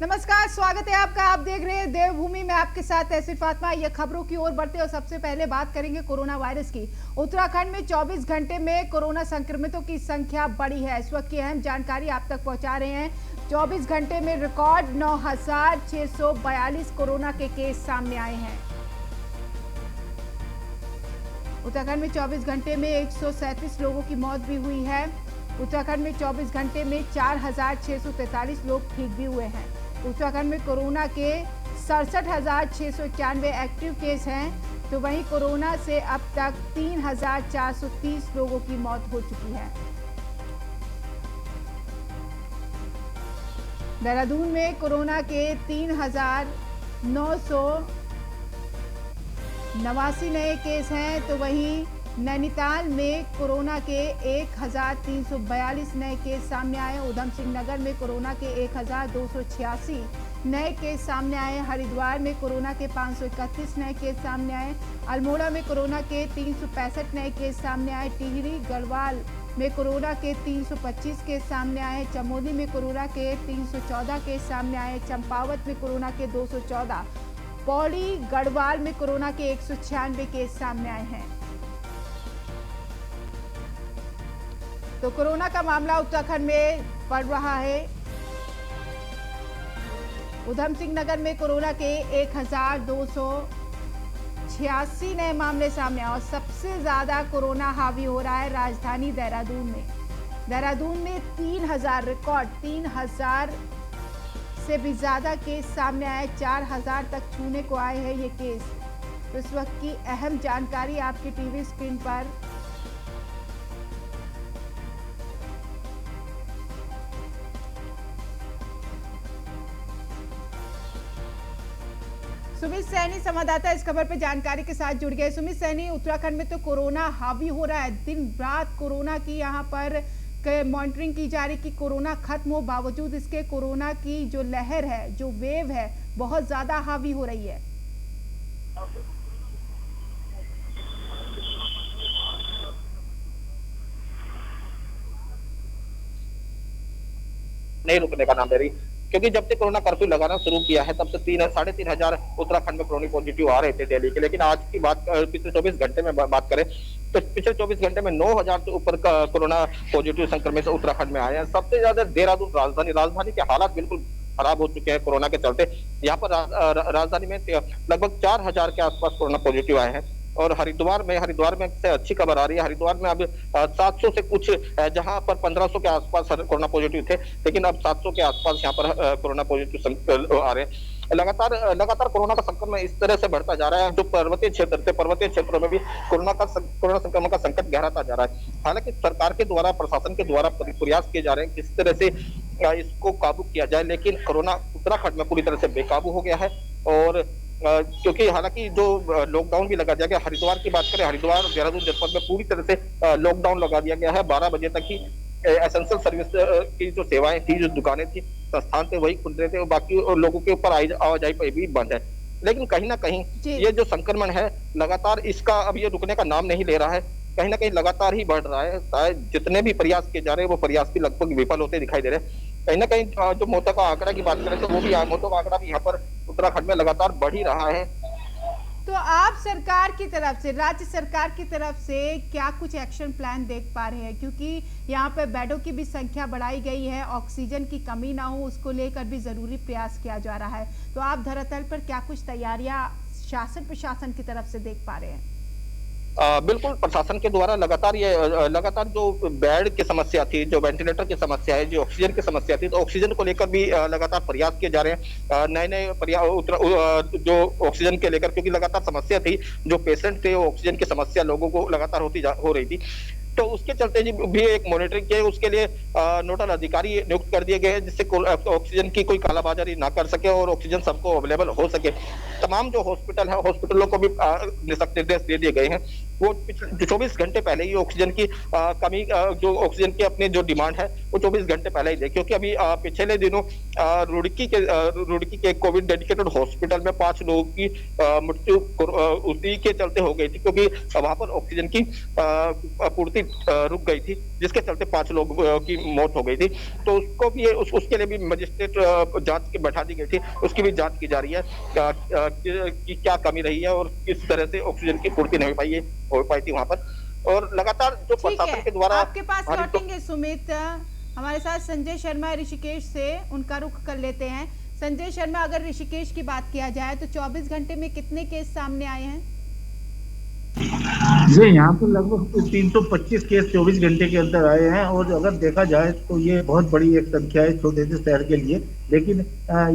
नमस्कार, स्वागत है आपका। आप देख रहे हैं देवभूमि में, आपके साथ ऐसी फातिमा। ये खबरों की ओर बढ़ते और सबसे पहले बात करेंगे कोरोना वायरस की। उत्तराखंड में 24 घंटे में कोरोना संक्रमितों की संख्या बढ़ी है। इस वक्त की अहम जानकारी आप तक पहुंचा रहे हैं। 24 घंटे में रिकॉर्ड 9,642 कोरोना के केस सामने आए हैं। उत्तराखंड में 24 घंटे में 137 लोगों की मौत भी हुई है। उत्तराखंड में 24 घंटे में 4,643 लोग ठीक भी हुए हैं। उत्तराखंड में कोरोना के 67,691 एक्टिव केस हैं, तो वहीं कोरोना से अब तक 3,430 लोगों की मौत हो चुकी है। देहरादून में कोरोना के 3,989 नए केस हैं, तो वहीं नैनीताल में कोरोना के 1,342 नए केस सामने आए। उधम सिंह नगर में कोरोना के 1,286 नए केस सामने आए। हरिद्वार में कोरोना के 531 नए केस सामने आए। अल्मोड़ा में कोरोना के 365 नए केस सामने आए। टिहरी गढ़वाल में कोरोना के 325 केस सामने आए। चमोली में कोरोना के 314 केस सामने आए। चंपावत में कोरोना के 214, पौड़ी गढ़वाल में कोरोना के 196 केस सामने आए हैं। तो कोरोना का मामला उत्तराखंड में बढ़ रहा है। उधम सिंह नगर में कोरोना के 1,286 नए मामले सामने आए और सबसे ज्यादा कोरोना हावी हो रहा है राजधानी देहरादून में। देहरादून में 3,000 रिकॉर्ड 3,000 से भी ज्यादा केस सामने आए। 4,000 तक छूने को आए हैं ये केस। तो इस वक्त की अहम जानकारी आपकी टीवी स्क्रीन पर। सुमित सैनी संवाददाता इस खबर पर जानकारी के साथ जुड़ गए। सुमित सैनी, उत्तराखंड में तो कोरोना हावी हो रहा है, दिन रात कोरोना की यहाँ पर मॉनिटरिंग की जा रही कि कोरोना खत्म हो, बावजूद इसके कोरोना की जो लहर है, जो वेव है, बहुत ज्यादा हावी हो रही है। नहीं रुकने का नाम ले रही, क्योंकि जब से कोरोना कर्फ्यू लगाना शुरू किया है तब से 3,500 उत्तराखंड में कोरोना पॉजिटिव आ रहे थे डेली के। लेकिन आज की बात पिछले 24 घंटे में बात करें तो पिछले 24 घंटे में 9,000 से ऊपर का कोरोना पॉजिटिव संक्रमित उत्तराखंड में आए हैं। सबसे ज्यादा देहरादून राजधानी के हालात बिल्कुल खराब हो चुके हैं कोरोना के चलते। यहाँ पर राजधानी में लगभग 4,000 के आसपास कोरोना पॉजिटिव आए हैं। और हरिद्वार में से अच्छी खबर आ रही है। हरिद्वार में अब 700 से कुछ, जहां पर 1,500 के आसपास कोरोना पॉजिटिव थे, लेकिन अब 700 के आसपास यहां पर कोरोना पॉजिटिव आ रहे हैं। लगातार कोरोना का संक्रमण इस तरह से बढ़ता जा रहा है। जो पर्वतीय क्षेत्रों में भी कोरोना संक्रमण का संकट गहराता जा रहा है। हालांकि सरकार के द्वारा, प्रशासन के द्वारा प्रयास किए जा रहे हैं किस तरह से इसको काबू किया जाए, लेकिन कोरोना उत्तराखंड में पूरी तरह से बेकाबू हो गया है। और क्योंकि हालांकि जो लॉकडाउन भी लगा दिया गया, हरिद्वार की बात करें, हरिद्वार और देहरादून जनपद में पूरी तरह से लॉकडाउन लगा दिया गया है। 12 बजे तक ही एसेंशियल सर्विस की जो सेवाएं थी, जो दुकानें थी, संस्थान थे, वही खुल रहे थे और बाकी लोगों के ऊपर आवाजाही पर भी बंद है। लेकिन कहीं ना कहीं ये जो संक्रमण है लगातार, इसका अब ये रुकने का नाम नहीं ले रहा है। कहीं ना कहीं लगातार ही बढ़ रहा है। शायद जितने भी प्रयास किए जा रहे हैं वो प्रयास भी लगभग विफल होते दिखाई दे रहे हैं। कहीं ना कहीं जो मौतों का आंकड़ा की बात करें तो वो भी मौतों का आंकड़ा भी यहाँ पर उत्तराखंड में लगातार बढ़ ही रहा है। तो आप सरकार की तरफ से, राज्य सरकार की तरफ से क्या कुछ एक्शन प्लान देख पा रहे हैं? क्योंकि यहाँ पर बेडों की भी संख्या बढ़ाई गई है, ऑक्सीजन की कमी ना हो उसको लेकर भी जरूरी प्रयास किया जा रहा है। तो आप धरातल पर क्या कुछ तैयारियां शासन प्रशासन की तरफ से देख पा रहे हैं? बिल्कुल, प्रशासन के द्वारा लगातार जो बेड की समस्या थी, जो वेंटिलेटर की समस्या है, जो ऑक्सीजन की समस्या थी, तो ऑक्सीजन को लेकर भी लगातार प्रयास किए जा रहे हैं। नए जो ऑक्सीजन के लेकर, क्योंकि लगातार समस्या थी, जो पेशेंट थे वो ऑक्सीजन की समस्या लोगों को लगातार हो रही थी। तो उसके चलते भी एक मॉनिटरिंग किए, उसके लिए नोडल अधिकारी नियुक्त कर दिए गए हैं, जिससे ऑक्सीजन की कोई कालाबाजारी ना कर सके और ऑक्सीजन सबको अवेलेबल हो सके। तमाम जो हॉस्पिटल है, हॉस्पिटलों को भी निर्देश दे दिए गए हैं वो 24 घंटे पहले ही ऑक्सीजन की कमी, जो ऑक्सीजन की अपनी जो डिमांड है वो 24 घंटे पहले ही दे, क्योंकि अभी पिछले दिनों रुड़की के कोविड डेडिकेटेड हॉस्पिटल में 5 लोगों की मृत्यु उसी के चलते हो गई थी, क्योंकि वहां पर ऑक्सीजन की आपूर्ति रुक गई थी, जिसके चलते 5 लोग की मौत हो गई थी। तो उसको भी उसके लिए भी मजिस्ट्रेट जांच की बैठा दी गई थी, उसकी भी जांच की जा रही है कि क्या कमी रही है और किस तरह से ऑक्सीजन की पूर्ति नहीं हो पाई थी वहां पर। और लगातार जो प्रशासन के द्वारा आपके पास लौटेंगे सुमित, हमारे साथ संजय शर्मा ऋषिकेश से, उनका रुख कर लेते हैं। संजय शर्मा, अगर ऋषिकेश की बात किया जाए तो 24 घंटे में कितने केस सामने आए हैं? जी, यहाँ पर लगभग 325 केस 24 घंटे के अंदर आए हैं, और अगर देखा जाए तो ये बहुत बड़ी एक संख्या है छोटे से शहर के लिए। लेकिन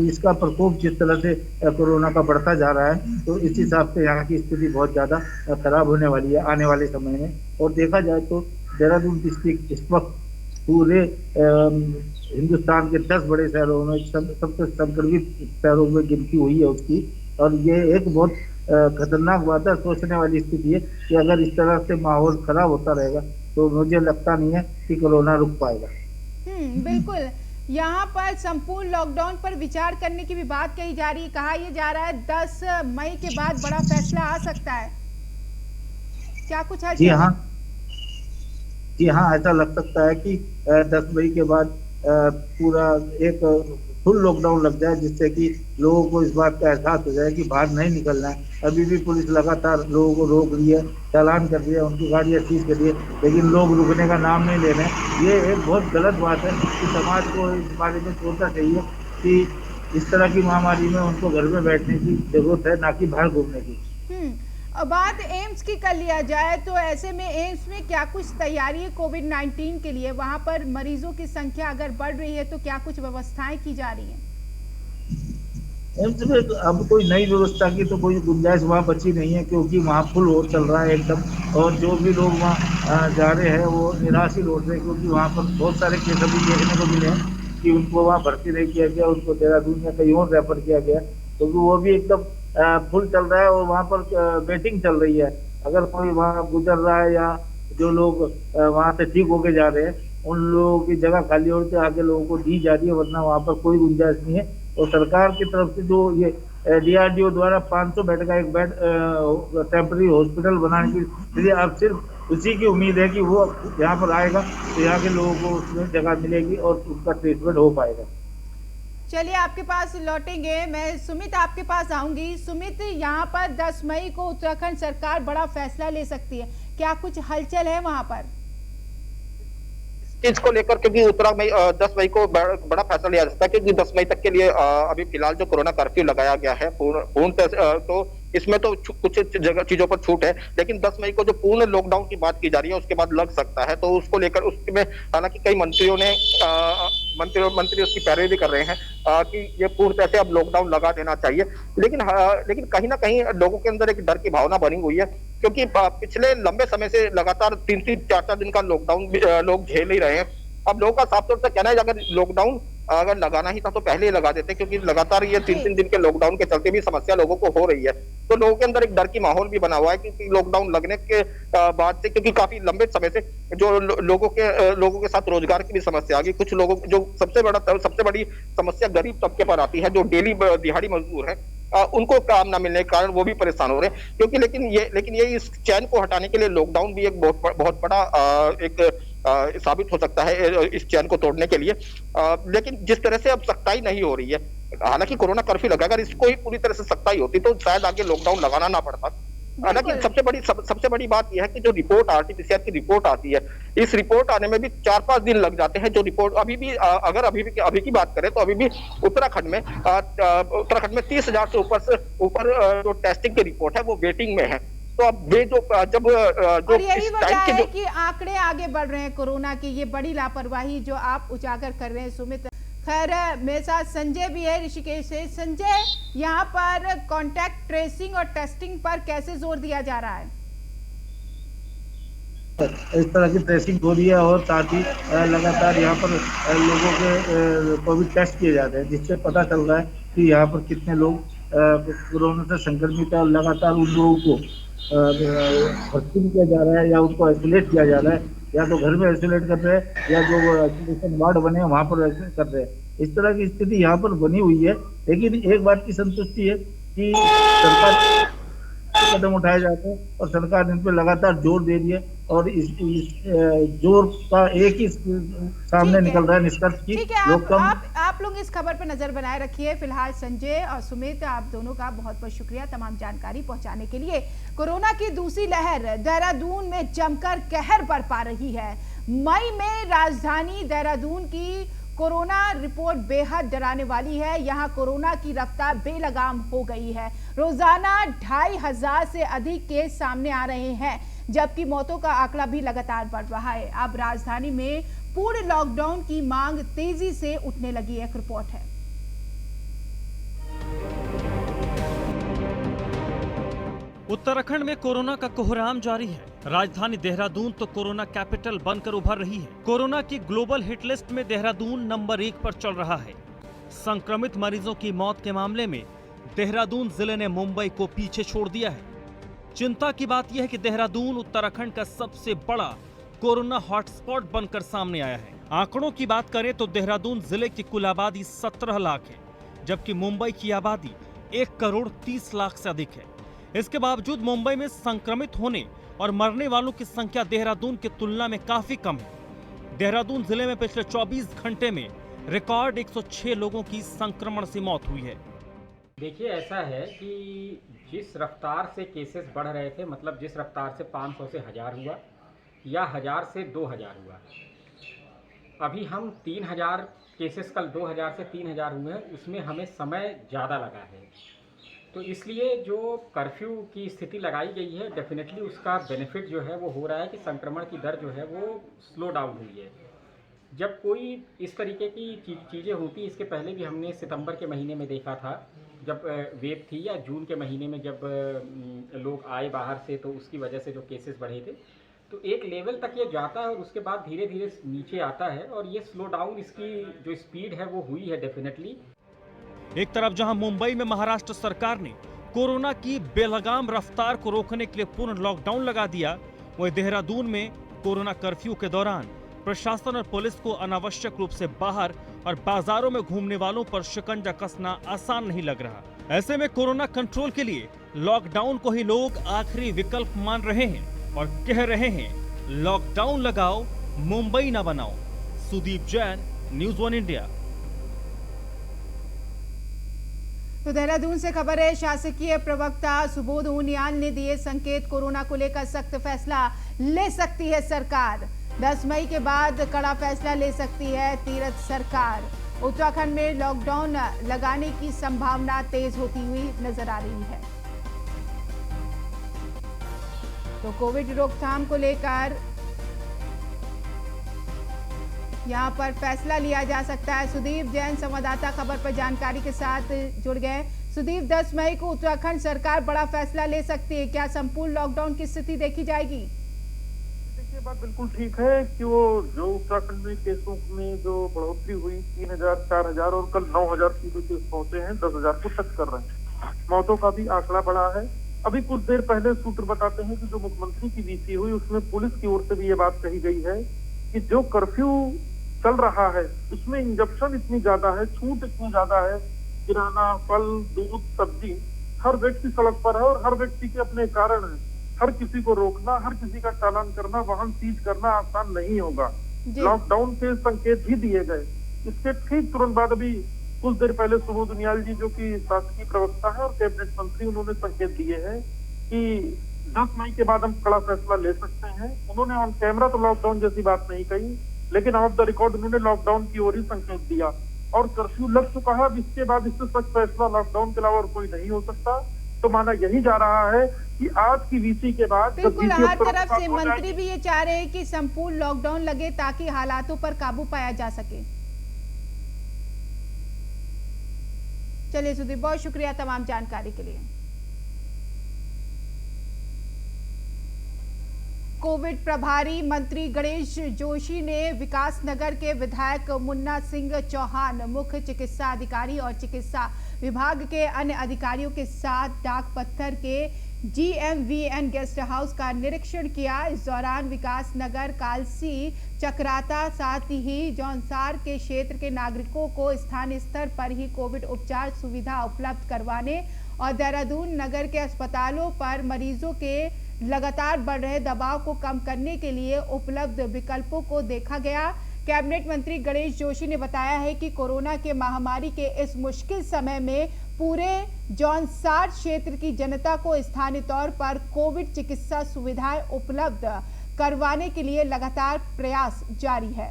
इसका प्रकोप जिस तरह से कोरोना का बढ़ता जा रहा है, तो इस हिसाब से यहाँ की स्थिति बहुत ज़्यादा खराब होने वाली है आने वाले समय में। और देखा जाए तो देहरादून डिस्ट्रिक्ट इस वक्त पूरे हिंदुस्तान के 10 बड़े शहरों में सबसे संक्रमित शहरों में गिनती हुई है उसकी। और ये एक बहुत खतरनाक बात है, सोचने वाली स्थिति है कि अगर इस तरह से माहौल खराब होता रहेगा तो मुझे लगता नहीं है कि कोरोना रुक पाएगा। बिल्कुल, यहाँ पर संपूर्ण लॉकडाउन पर विचार करने की भी बात कही जा रही है। कहा यह जा रहा है 10 मई के बाद बड़ा फैसला आ सकता है, क्या कुछ है? जी हाँ, ऐसा लग सकता है कि 10 मई के बाद पूरा एक फुल लॉकडाउन लग जाए, जिससे कि लोगों को इस बात का एहसास हो जाए कि बाहर नहीं निकलना है। अभी भी पुलिस लगातार लोगों को रोक रही है, चालान कर रही है, उनकी गाड़ियाँ सीज कर रही है, लेकिन लोग रुकने का नाम नहीं ले रहे हैं। ये एक बहुत गलत बात है कि समाज को इस बारे में सोचना चाहिए कि इस तरह की महामारी में उनको घर में बैठने की जरूरत है, ना कि बाहर घूमने की। अब बात एम्स की कर लिया जाए तो ऐसे में एम्स में क्या कुछ तैयारी है कोविड-19 के लिए? वहां पर मरीजों की संख्या अगर बढ़ रही है तो क्या कुछ व्यवस्थाएं की जा रही हैं? एम्स में अब कोई नई व्यवस्था की तो कोई गुंजाइश वहाँ बची नहीं है, क्योंकि वहाँ फुल हो चल रहा है एकदम। और जो भी लोग वहाँ जा रहे हैं वो निराश ही लौट रहे हैं, क्योंकि वहाँ पर बहुत सारे केस अभी देखने को मिले हैं कि उनको वहाँ भर्ती नहीं किया गया, उनको देहरादून या कहीं और रेफर किया गया, क्योंकि वो भी एकदम फुल चल रहा है और वहाँ पर वेटिंग चल रही है। अगर कोई वहाँ गुजर रहा है या जो लोग वहाँ से ठीक होके जा रहे हैं, उन लोगों की जगह खाली होकर आगे लोगों को दी जा रही है, वरना वहाँ पर कोई गुंजाइश नहीं है। और सरकार की तरफ से जो ये DRDO द्वारा 500 बेड का एक बेड टेम्पररी हॉस्पिटल बनाने के लिए अब सिर्फ उसी की उम्मीद है कि वो यहाँ पर आएगा तो यहाँ के लोगों को उसमें जगह मिलेगी और उनका ट्रीटमेंट हो पाएगा। चलिए, आपके पास लौटेंगे। मैं सुमित आपके पास आऊंगी। सुमित, यहाँ पर 10 मई को उत्तराखंड सरकार बड़ा फैसला ले सकती है, क्या कुछ हलचल है वहां पर? चीज को लेकर, क्योंकि 10 मई को बड़ा फैसला लिया जा सकता है, क्योंकि 10 मई तक के लिए अभी फिलहाल जो कोरोना कर्फ्यू लगाया गया है पूर्ण तो इसमें तो कुछ जगह चीजों पर छूट है, लेकिन 10 मई को जो पूर्ण लॉकडाउन की बात की जा रही है उसके बाद लग सकता है। तो उसको लेकर उसमें हालांकि कई मंत्रियों ने मंत्री उसकी पैरवी भी कर रहे हैं कि ये पूर्ण तरह से अब लॉकडाउन लगा देना चाहिए। लेकिन कहीं ना कहीं लोगों के अंदर एक डर की भावना बनी हुई है, क्योंकि पिछले लंबे समय से लगातार 3-3, 4-4 दिन का लॉकडाउन लोग झेल ही रहे हैं। अब लोगों का साफ तौर से कहना है अगर लॉकडाउन अगर लगाना ही था तो पहले ही लगा देते, क्योंकि लगातार ये 3-3 दिन के लॉकडाउन के चलते भी समस्या लोगों को हो रही है। तो लोगों के अंदर एक डर की माहौल भी बना हुआ है, क्योंकि लॉकडाउन लगने के बाद से, क्योंकि काफी लंबे समय से जो लोगों के साथ रोजगार की भी समस्या आ गई। कुछ लोगों जो सबसे बड़ी समस्या गरीब तबके पर आती है, जो डेली दिहाड़ी मजदूर है, उनको काम ना मिलने के कारण वो भी परेशान हो रहे हैं। क्योंकि लेकिन ये इस चैन को हटाने के लिए लॉकडाउन भी एक बहुत बड़ा एक साबित हो सकता है इस चैन को तोड़ने के लिए। लेकिन जिस तरह से अब सख्ताई नहीं हो रही है, हालांकि कोरोना कर्फ्यू लगा, अगर इसको ही पूरी तरह से सख्ताई होती तो शायद आगे लॉकडाउन लगाना ना पड़ता। हालांकि सबसे बड़ी बात यह है कि जो रिपोर्ट RT-PCR की रिपोर्ट आती है, इस रिपोर्ट आने में भी 4-5 दिन लग जाते हैं। जो रिपोर्ट अभी की बात करें तो अभी भी उत्तराखंड में 30,000 से ऊपर जो टेस्टिंग की रिपोर्ट है वो वेटिंग में है। तो अब वे जो यही वजह है कि आंकड़े आगे बढ़ रहे हैं कोरोना की, ये बड़ी लापरवाही जो आप उजागर कर रहे हैं सुमित। खैर, मेरे साथ संजय भी है ऋषिकेश से। संजय, यहाँ पर कांटेक्ट ट्रेसिंग और टेस्टिंग पर कैसे जोर दिया जा रहा है? इस तरह की ट्रेसिंग हो रही है और साथ ही लगातार यहाँ पर लोगों के कोविड टेस्ट किए जाते हैं, जिससे पता चल रहा है कि यहाँ पर कितने लोग कोरोना से संक्रमित है। और लगातार उन लोगों को भर्ती किया जा रहा है या उनको आइसोलेट किया जा रहा है, या तो घर में आइसोलेट कर रहे हैं या जो आइसोलेशन वार्ड बने हैं वहां पर आइसोलेट कर रहे हैं। इस तरह की स्थिति यहाँ पर बनी हुई है। लेकिन एक बात की संतुष्टि है कि सरकार कदम उठाए जाते हैं और सरकार इन पर लगातार जोर दे रही है, और इस जोर का एक ही सामने निकल रहा है निष्कर्ष की ठीक है। लोग कम। आप लोग इस खबर पर नजर बनाए रखिए। फिलहाल संजय और सुमित, आप दोनों का बहुत बहुत शुक्रिया तमाम जानकारी पहुंचाने के लिए। कोरोना की दूसरी लहर देहरादून में जमकर कहर बरपा रही है। मई में राजधानी देहरादून की कोरोना रिपोर्ट बेहद डराने वाली है। यहां कोरोना की रफ्तार बेलगाम हो गई है। रोजाना 2500 से अधिक केस सामने आ रहे हैं, जबकि मौतों का आंकड़ा भी लगातार बढ़ रहा है। अब राजधानी में पूर्ण लॉकडाउन की मांग तेजी से उठने लगी, एक रिपोर्ट है। उत्तराखंड में कोरोना का कोहराम जारी है। राजधानी देहरादून तो कोरोना कैपिटल बनकर उभर रही है। कोरोना की ग्लोबल हिट लिस्ट में देहरादून नंबर 1 पर चल रहा है। संक्रमित मरीजों की मौत के मामले में देहरादून जिले ने मुंबई को पीछे छोड़ दिया है। चिंता की बात यह है कि देहरादून उत्तराखंड का सबसे बड़ा कोरोना हॉटस्पॉट बनकर सामने आया है। आंकड़ों की बात करें तो देहरादून जिले की कुल आबादी 17 लाख है, जबकि मुंबई की आबादी 1 करोड़ 30 लाख से अधिक है। इसके बावजूद मुंबई में संक्रमित होने और मरने वालों की संख्या देहरादून की तुलना में काफी कम है। देहरादून जिले में पिछले 24 घंटे में रिकॉर्ड 106 लोगों की संक्रमण से मौत हुई है। देखिए, ऐसा है कि जिस रफ्तार से केसेस बढ़ रहे थे, मतलब जिस रफ्तार से 500 से 1000 हुआ या 1000 से 2000 हुआ, अभी हम 3000 केसेस कल 2000 से 3000 हुए हैं, उसमें हमें समय ज़्यादा लगा है। तो इसलिए जो कर्फ्यू की स्थिति लगाई गई है, डेफिनेटली उसका बेनिफिट जो है वो हो रहा है कि संक्रमण की दर जो है वो स्लो डाउन हुई है। जब कोई इस तरीके की चीज़ें होती, इसके पहले भी हमने सितंबर के महीने में देखा था जब वेव थी, या जून के महीने में जब लोग आए बाहर से, तो उसकी वजह से जो केसेस बढ़े थे, तो एक लेवल तक ये जाता है और उसके बाद धीरे धीरे नीचे आता है, और ये स्लो डाउन इसकी जो स्पीड है वो हुई है डेफिनेटली। एक तरफ जहां मुंबई में महाराष्ट्र सरकार ने कोरोना की बेलगाम रफ्तार को रोकने के लिए पूर्ण लॉकडाउन लगा दिया, वहीं देहरादून में कोरोना कर्फ्यू के दौरान प्रशासन और पुलिस को अनावश्यक रूप से बाहर और बाजारों में घूमने वालों पर शिकंजा कसना आसान नहीं लग रहा। ऐसे में कोरोना कंट्रोल के लिए लॉकडाउन को ही लोग आखिरी विकल्प मान रहे हैं और कह रहे हैं, लॉकडाउन लगाओ, मुंबई ना बनाओ। Sudeep Jain, News 1 India. तो देहरादून से खबर है, शासकीय प्रवक्ता सुबोध उनियाल ने दिए संकेत। कोरोना को लेकर सख्त फैसला ले सकती है सरकार। 10 मई के बाद कड़ा फैसला ले सकती है तीरथ सरकार। उत्तराखंड में लॉकडाउन लगाने की संभावना तेज होती हुई नजर आ रही है। तो कोविड रोकथाम को लेकर यहां पर फैसला लिया जा सकता है। सुदीप जैन संवाददाता खबर पर जानकारी के साथ जुड़ गए। सुदीप, 10 मई को उत्तराखंड सरकार बड़ा फैसला ले सकती है, क्या संपूर्ण लॉकडाउन की स्थिति देखी जाएगी? देखिए, बात बिल्कुल ठीक है कि वो जो उत्तराखंड में केसों में जो बढ़ोतरी हुई 3000, 4000 और कल 9000 की केस पहुंचे हैं, 10,000 को टच कर रहे हैं। मौतों का भी आंकड़ा बढ़ा है। अभी कुछ देर पहले सूत्र बताते हैं कि जो मुख्यमंत्री की वीसी हुई उसमें पुलिस की ओर से भी ये बात कही गई है कि जो कर्फ्यू चल रहा है उसमें इंजप्शन इतनी ज्यादा है, छूट इतनी ज्यादा है, किराना, फल, दूध, सब्जी, हर व्यक्ति सड़क पर है और हर व्यक्ति के अपने कारण है। हर किसी को रोकना, हर किसी का चालान करना, वाहन सीज करना आसान नहीं होगा। लॉकडाउन के संकेत भी दिए गए। इसके ठीक तुरंत बाद अभी कुछ देर पहले सुबोध उनियाल जी, जो कि शासकीय प्रवक्ता है और कैबिनेट मंत्री, उन्होंने संकेत दिए हैं कि 10 मई के बाद हम कड़ा फैसला ले सकते हैं। उन्होंने ऑन कैमरा तो लॉकडाउन जैसी बात नहीं कही, लेकिन ऑफ द रिकॉर्ड उन्होंने लॉकडाउन की ओर ही संकेत दिया और कर्फ्यू लग चुका है। अब इसके बाद इससे सख्त फैसला लॉकडाउन के अलावा और कोई नहीं हो सकता। तो माना यही जा रहा है कि आज की वीसी के बाद बिल्कुल हर तरफ से मंत्री भी ये चाह रहे हैं कि संपूर्ण लॉकडाउन लगे ताकि हालातों पर काबू पाया जा सके। चलिए सुदीप, बहुत शुक्रिया तमाम जानकारी के लिए। कोविड प्रभारी मंत्री गणेश जोशी ने विकासनगर के विधायक मुन्ना सिंह चौहान, मुख्य चिकित्सा अधिकारी और चिकित्सा विभाग के अन्य अधिकारियों के साथ डाक पत्थर के GMVN गेस्ट हाउस का निरीक्षण किया। इस दौरान विकासनगर, कालसी, चक्राता, साथ ही जौनसार के क्षेत्र के नागरिकों को स्थानीय स्तर पर ही कोविड उपचार सुविधा उपलब्ध करवाने और देहरादून नगर के अस्पतालों पर मरीजों के लगातार बढ़ रहे दबाव को कम करने के लिए उपलब्ध विकल्पों को देखा गया। कैबिनेट मंत्री गणेश जोशी ने बताया है कि कोरोना के महामारी के इस मुश्किल समय में पूरे जौनसार क्षेत्र की जनता को स्थानीय तौर पर कोविड चिकित्सा सुविधाएं उपलब्ध करवाने के लिए लगातार प्रयास जारी है।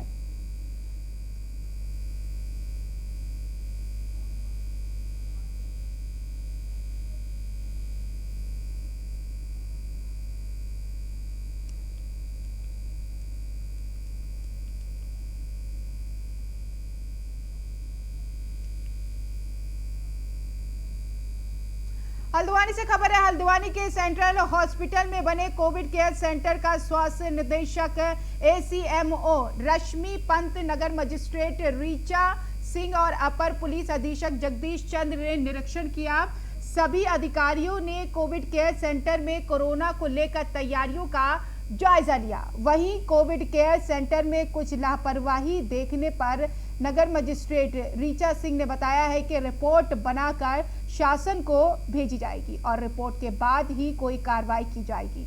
हल्द्वानी से खबर है। हल्द्वानी के सेंट्रल हॉस्पिटल में बने कोविड केयर सेंटर का स्वास्थ्य निदेशक ACMO रश्मि पंत, नगर मजिस्ट्रेट रीचा सिंह और अपर पुलिस अधीक्षक जगदीश चंद्र ने निरीक्षण किया। सभी अधिकारियों ने कोविड केयर सेंटर में कोरोना को लेकर तैयारियों का जायजा लिया। वहीं कोविड केयर सेंटर में कुछ लापरवाही देखने पर नगर मजिस्ट्रेट रीचा सिंह ने बताया है कि रिपोर्ट बनाकर शासन को भेजी जाएगी और रिपोर्ट के बाद ही कोई कार्रवाई की जाएगी।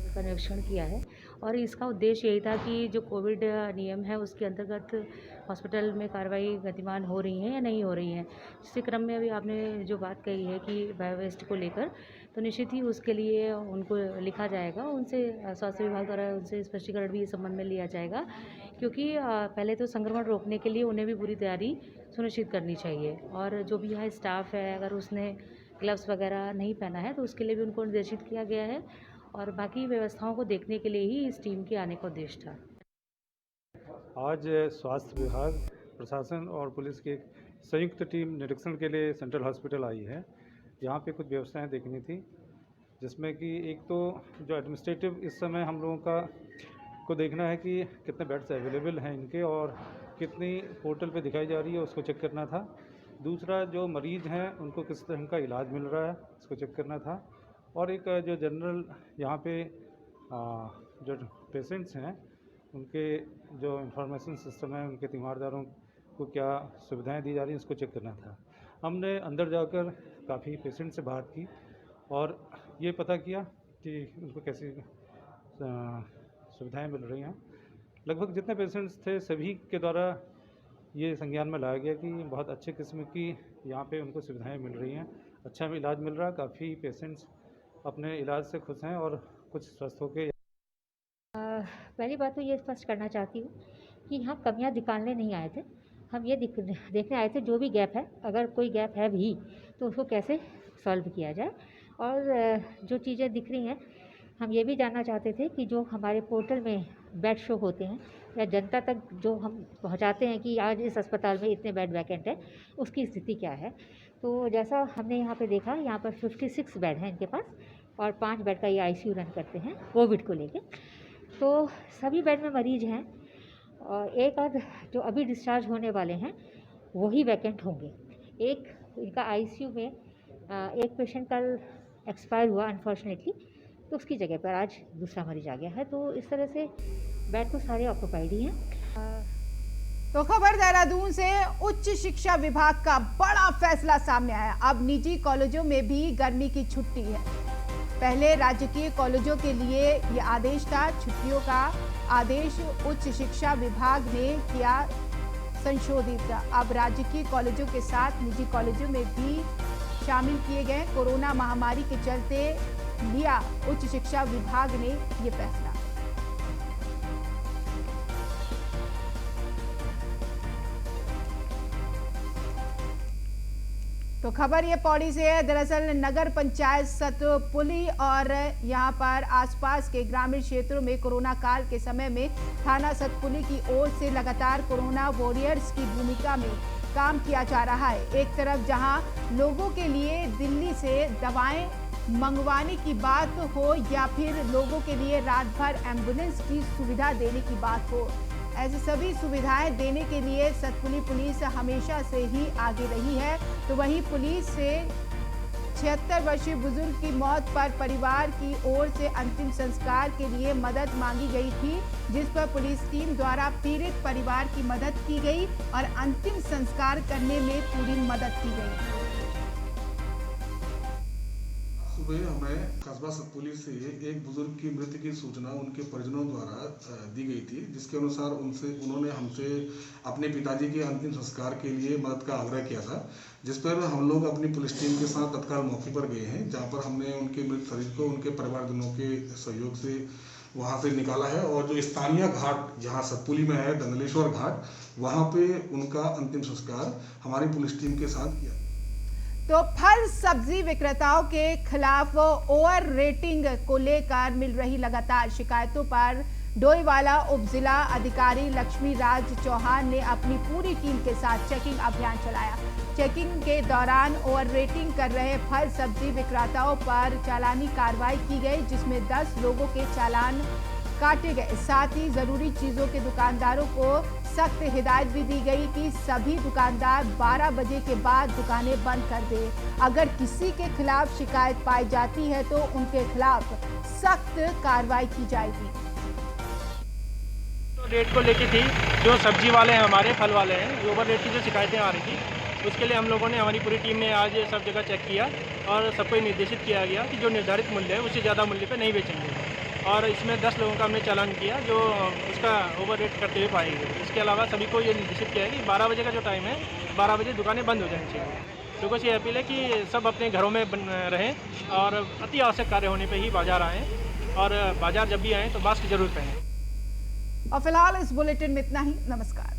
का निरीक्षण किया है और इसका उद्देश्य यही था कि जो कोविड नियम है उसके अंतर्गत हॉस्पिटल में कार्रवाई गतिमान हो रही है या नहीं हो रही है। इसी क्रम में अभी आपने जो बात कही है कि बायो वेस्ट को लेकर, तो निश्चित ही उसके लिए उनको लिखा जाएगा, उनसे स्वास्थ्य विभाग द्वारा उनसे स्पष्टीकरण भी इस संबंध में लिया जाएगा, क्योंकि पहले तो संक्रमण रोकने के लिए उन्हें भी पूरी तैयारी सुनिश्चित करनी चाहिए। और जो भी यहाँ स्टाफ है, अगर उसने ग्लव्स वगैरह नहीं पहना है तो उसके लिए भी उनको निर्देशित किया गया है और बाकी व्यवस्थाओं को देखने के लिए ही इस टीम के आने का उद्देश्य था। आज स्वास्थ्य विभाग, प्रशासन और पुलिस की एक संयुक्त टीम निरीक्षण के लिए सेंट्रल हॉस्पिटल आई है। यहाँ पे कुछ व्यवस्थाएं देखनी थी, जिसमें कि एक तो जो एडमिनिस्ट्रेटिव इस समय हम लोगों का को देखना है कि कितने बेड्स अवेलेबल हैं इनके और कितनी पोर्टल पे दिखाई जा रही है, उसको चेक करना था। दूसरा, जो मरीज़ हैं उनको किस तरह का इलाज मिल रहा है, उसको चेक करना था। और एक जो जनरल यहाँ पे जो पेशेंट्स हैं उनके जो इंफॉर्मेशन सिस्टम है, उनके तीमारदारों को क्या सुविधाएं दी जा रही हैं, उसको चेक करना था। हमने अंदर जाकर काफ़ी पेशेंट से बात की और ये पता किया कि उनको कैसी सुविधाएं मिल रही हैं। लगभग जितने पेशेंट्स थे सभी के द्वारा ये संज्ञान में लाया गया कि बहुत अच्छे किस्म की यहाँ पे उनको सुविधाएं मिल रही हैं, अच्छा इलाज मिल रहा है। काफ़ी पेशेंट्स अपने इलाज से खुश हैं और कुछ स्वस्थ होकर। पहली बात तो ये स्पष्ट करना चाहती हूँ कि यहाँ कमियाँ निकालने नहीं आए थे, हम ये देखने आए थे जो भी गैप है, अगर कोई गैप है भी तो उसको कैसे सॉल्व किया जाए। और जो चीज़ें दिख रही हैं, हम ये भी जानना चाहते थे कि जो हमारे पोर्टल में बेड शो होते हैं या जनता तक जो हम पहुंचाते हैं कि आज इस अस्पताल में इतने बेड वैकेंट है, उसकी स्थिति क्या है। तो जैसा हमने यहाँ पे देखा, यहाँ पर 56 बेड हैं इनके पास और 5 बेड का ये ICU रन करते हैं कोविड को लेके। तो सभी बेड में मरीज हैं और एक आध जो अभी डिस्चार्ज होने वाले हैं वही वैकेंट होंगे। एक इनका ICU में एक पेशेंट कल एक्सपायर हुआ अनफॉर्चुनेटली, तो उसकी जगह पर आज दूसरा मरीज आ गया है। तो इस तरह से बेड तो सारे ऑक्यूपाइड ही हैं। तो खबर देहरादून से, उच्च शिक्षा विभाग का बड़ा फैसला सामने आया। अब निजी कॉलेजों में भी गर्मी की छुट्टी है। पहले राजकीय कॉलेजों के लिए ये आदेश था, छुट्टियों का आदेश उच्च शिक्षा विभाग ने किया संशोधित। अब राजकीय कॉलेजों के साथ निजी कॉलेजों में भी शामिल किए गए। कोरोना महामारी के चलते लिया उच्च शिक्षा विभाग ने ये फैसला। तो खबर ये पौड़ी से है। दरअसल नगर पंचायत सतपुली और यहां पर आसपास के ग्रामीण क्षेत्रों में कोरोना काल के समय में थाना सतपुली की ओर से लगातार कोरोना वॉरियर्स की भूमिका में काम किया जा रहा है। एक तरफ जहां लोगों के लिए दिल्ली से दवाएं मंगवाने की बात हो या फिर लोगों के लिए रात भर एम्बुलेंस की सुविधा देने की बात हो, ऐसी सभी सुविधाएं देने के लिए सतपुली पुलिस हमेशा से ही आगे रही है। तो वहीं पुलिस से 76 वर्षीय बुजुर्ग की मौत पर परिवार की ओर से अंतिम संस्कार के लिए मदद मांगी गई थी, जिस पर पुलिस टीम द्वारा पीड़ित परिवार की मदद की गई और अंतिम संस्कार करने में पूरी मदद की गई। सुबह हमें कस्बा सतपुली से एक बुजुर्ग की मृत्यु की सूचना उनके परिजनों द्वारा दी गई थी, जिसके अनुसार उन्होंने हमसे अपने पिताजी के अंतिम संस्कार के लिए मदद का आग्रह किया था, जिस पर हम लोग अपनी पुलिस टीम के साथ तत्काल मौके पर गए हैं, जहां पर हमने उनके मृत शरीर को उनके परिवारजनों के सहयोग से वहां से निकाला है और जो स्थानीय घाट जहां सतपुली में है दंगलेश्वर घाट, वहां पे उनका अंतिम संस्कार हमारी पुलिस टीम के साथ किया। तो फल सब्जी विक्रेताओं के खिलाफ ओवर रेटिंग को लेकर मिल रही लगातार शिकायतों पर डोईवाला उप जिला अधिकारी लक्ष्मी राज चौहान ने अपनी पूरी टीम के साथ चेकिंग अभियान चलाया। चेकिंग के दौरान ओवर रेटिंग कर रहे फल सब्जी विक्रेताओं पर चालानी कार्रवाई की गई, जिसमें 10 लोगों के चालान काटे गए। साथ ही जरूरी चीजों के दुकानदारों को सख्त हिदायत भी दी गई कि सभी दुकानदार 12 बजे के बाद दुकानें बंद कर दें। अगर किसी के खिलाफ शिकायत पाई जाती है तो उनके खिलाफ सख्त कार्रवाई की जाएगी। तो रेट को लेके थी, जो सब्जी वाले हैं हमारे फल वाले हैं, ओवर रेट की जो शिकायतें आ रही थी, उसके लिए हम लोगों ने हमारी पूरी टीम ने आज सब जगह चेक किया और सबको निर्देशित किया गया कि जो निर्धारित मूल्य है उससे ज़्यादा मूल्य पे नहीं बेचेंगे। और इसमें 10 लोगों का हमने चालान किया जो उसका ओवर रेट करते हुए पाए गए। इसके अलावा सभी को ये निर्देशित किया है कि 12 बजे का जो टाइम है 12 बजे दुकानें बंद हो जानी चाहिए। लोगों से अपील है कि सब अपने घरों में रहें और अति आवश्यक कार्य होने पर ही बाजार आएँ, और बाजार जब भी आएँ तो मास्क जरूर पहनें। और फिलहाल इस बुलेटिन में इतना ही। नमस्कार।